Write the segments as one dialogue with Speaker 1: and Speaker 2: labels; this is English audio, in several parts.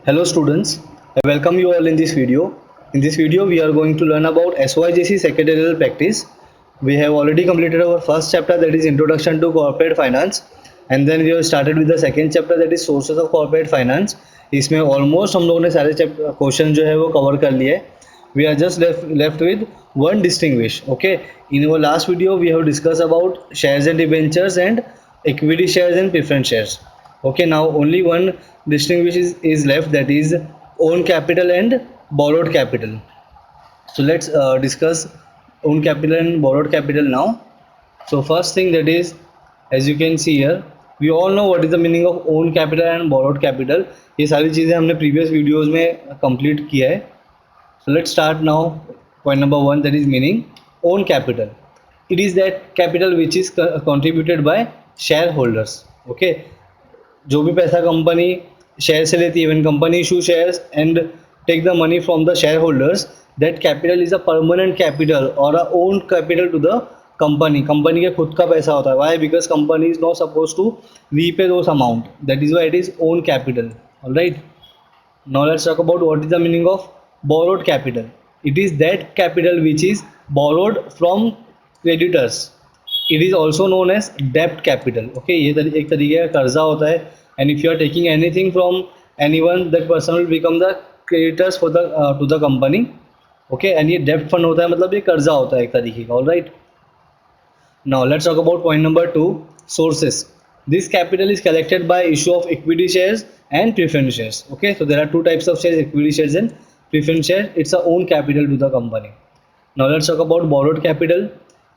Speaker 1: Hello students, I welcome you all in this video. In this video we are going to learn about SYJC secretarial practice. We have already completed our first chapter, that is Introduction to Corporate Finance, and then we have started with the second chapter, that is Sources of Corporate Finance. इसमें almost हम लोगों ने सारे question जो है वो cover कर लिए. We are just left with one distinguish. Okay, in our last video we have discussed about shares and debentures and equity shares and preference shares. Okay, now only one distinguish is left, that is own capital and borrowed capital. So let's discuss own capital and borrowed capital now. So first thing, that is, as you can see here, we all know what is the meaning of own capital and borrowed capital. ये सारी चीज़ें हमने previous videos में complete किया है. So let's start now. Point number one, that is meaning own capital. It is that capital which is contributed by shareholders. Okay, जो भी पैसा कंपनी शेयर से लेती है, when company issue shares and take the money from the share holders, that capital is a permanent capital और a own capital to the company. Company के खुद का पैसा होता है. Why? Because company is not suppose to repay those amount. That is why it is own capital. Alright, now let's talk about what is the meaning of borrowed capital. It is that capital which is borrowed from creditors. It is also known as debt capital. Okay, ये एक तरीके का कर्जा होता है. And if you are taking anything from anyone, that person will become the creditors for the to the company. Okay, and ये debt fund होता है, मतलब ये कर्जा होता है एक तरीके का. All right. Now let's talk about point number two, sources. This capital is collected by issue of equity shares and preference shares. Okay, so there are two types of shares, equity shares and preference shares. It's a own capital to the company. Now let's talk about borrowed capital.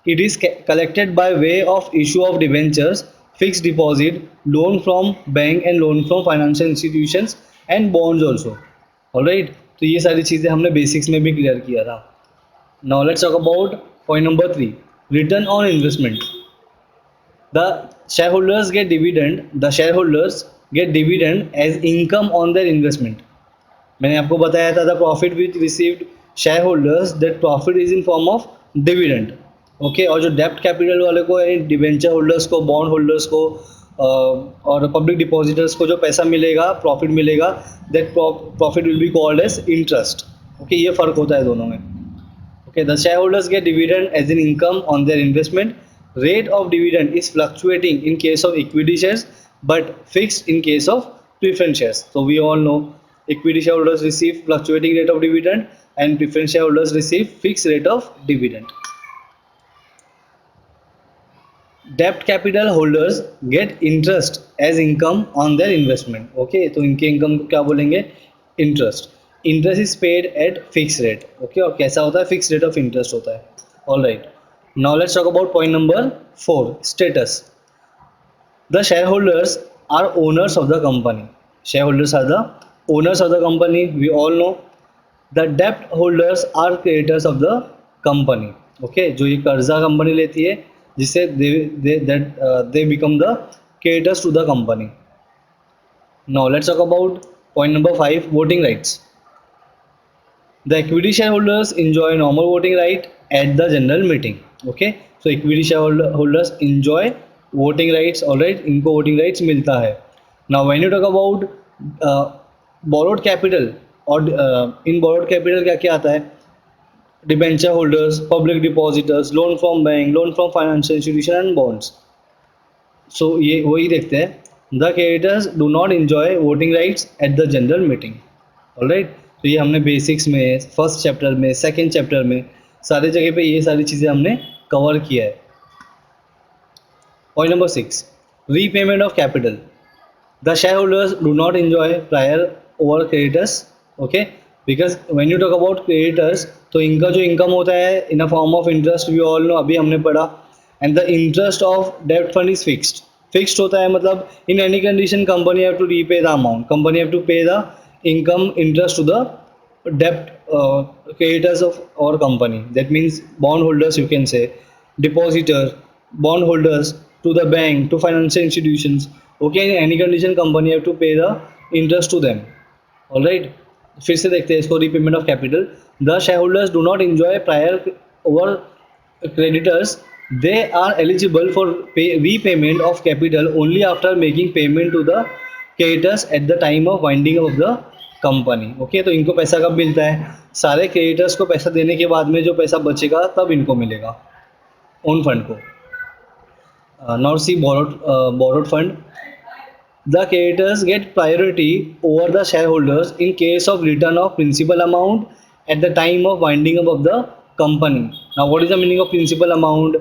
Speaker 1: It is collected by way of issue of debentures, fixed deposit, loan from bank and loan from financial institutions and bonds also. Alright, तो ये सारी चीज़ें हमने basics में भी clear किया था. Now let's talk about point number three, return on investment. The shareholders get dividend. The shareholders get dividend as income on their investment. मैंने आपको बताया था, the profit which received share holders, that profit is in form of dividend. Okay, और जो डेप्ट capital वाले को, यानी debenture holders को, बॉन्ड होल्डर्स को और पब्लिक डिपॉजिटर्स को जो पैसा मिलेगा, प्रॉफिट मिलेगा, that profit will be called as interest. Okay, ये फ़र्क होता है दोनों में. Okay, the share holders get dividend as an income on their investment. Rate of dividend is fluctuating in case of equity shares but fixed in case of preference shares. So we all know equity shareholders receive fluctuating rate of dividend and preference shareholders receive fixed rate of dividend. Debt capital holders get interest as income on their investment. Okay, तो इनके income को क्या बोलेंगे? Interest. Interest is paid eight fix rate. Okay, और कैसा होता है? Fix rate of interest होता है. All right, now let's talk about point number four, status. The shareholders are owners of the company. Shareholders are the owners of the company. We all know the debt holders are creditors of the company. Okay, जो ये कर्जा company लेती है, जिससे they become the creditors to the company. Now let's talk about point number five, voting rights. The equity shareholders enjoy normal voting right at the general meeting. Okay, so equity shareholders enjoy voting rights. All right, इनको voting rights मिलता है. Now when you talk about borrowed capital, और in borrowed capital क्या क्या आता है? Debenture holders, public depositors, loan from bank, loan from financial institution and bonds. So ये वही देखते हैं. The creditors do not enjoy voting rights at the general meeting. Alright, तो ये हमने बेसिक्स में, फर्स्ट चैप्टर में, सेकेंड चैप्टर में, सारी जगह पे ये सारी चीज़ें हमने कवर किया है. Point number six, repayment of capital. The shareholders do not enjoy prior over creditors. Okay, because when you talk about creditors, तो इनका जो इनकम होता है in a form of interest, we all know, अभी हमने पढ़ा, and the interest of debt fund is fixed. Fixed होता है, मतलब in any condition company have to repay the amount. Company have to pay the income interest to the debt creditors of our company. That means bond holders, you can say, depositor, bond holders, to the bank, to financial institutions. Okay, in any condition company have to pay the interest to them. All right, फिर से देखते हैं इसको. Repayment of capital. The shareholders do not enjoy prior over creditors. They are eligible for repayment of capital only after making payment to the creditors at the time of winding of the company. Okay, तो इनको पैसा कब मिलता है? सारे creditors को पैसा देने के बाद में जो पैसा बचेगा तब इनको मिलेगा, ओन फंड को। Now see borrowed fund. The creditors get priority over the shareholders in case of return of principal amount at the time of winding up of the company. Now what is the meaning of principal amount?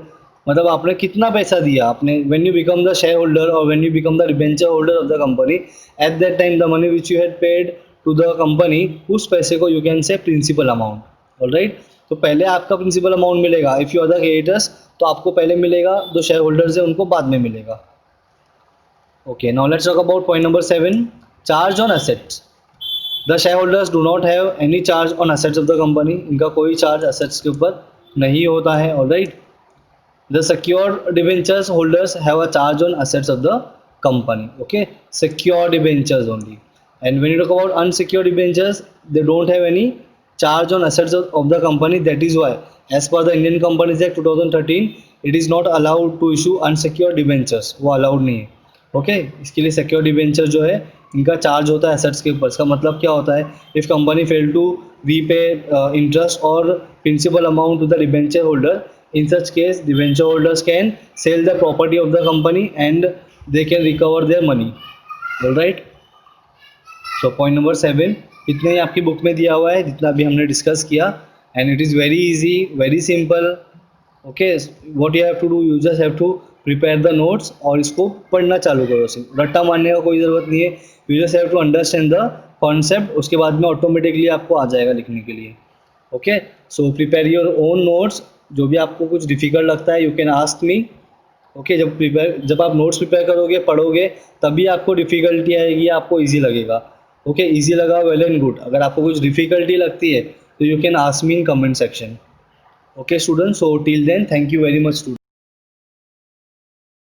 Speaker 1: मतलब आपने कितना पैसा दिया आपने, when you become the shareholder or when you become the debenture holder of the company, at that time the money which you had paid to the company, उस पैसे को you can say principal amount. Alright, तो पहले आपका principal amount मिलेगा if you are the creditors, तो आपको पहले मिलेगा, जो शेयर होल्डर्स है उनको बाद में मिलेगा। Okay, now let's talk about point number 7, charge on assets. The shareholders do not have any charge on assets of the company. इनका कोई चार्ज assets के ऊपर नहीं होता है, alright. The secured debentures holders have a charge on assets of the company. Okay, secured debentures only. And when you talk about unsecured debentures, they don't have any charge on assets of the company. That is why, as per the Indian Companies Act 2013, it is not allowed to issue unsecured debentures. वो allowed नहीं है। Okay, इसके लिए secure debenture जो है इनका charge होता है एसेट्स के ऊपर। इसका मतलब क्या होता है? If company fail to repay interest और principal amount to the debenture holder, in such case debenture holders can sell the property of the company and they can recover their money. Alright, so point number 7 इतने ही आपकी book में दिया हुआ है जितना भी हमने डिस्कस किया, and it is very easy, very simple. Okay, what you have to do, you just have to prepare the notes और इसको पढ़ना चालू करो। सिर्फ रट्टा मारने का कोई ज़रूरत नहीं है, you just have to understand the concept, उसके बाद में ऑटोमेटिकली आपको आ जाएगा लिखने के लिए। Okay, so prepare your own notes. जो भी आपको कुछ डिफ़िकल्ट लगता है you can ask me. Okay, जब आप नोट्स प्रिपेयर करोगे, पढ़ोगे, तभी आपको डिफ़िकल्टी आएगी, आपको ईजी लगेगा। ओके, ईजी लगा, वेल एंड गुड। अगर आपको कुछ डिफ़िकल्टी लगती है तो you can ask me in comment section. Okay students, so till then, thank you very much students.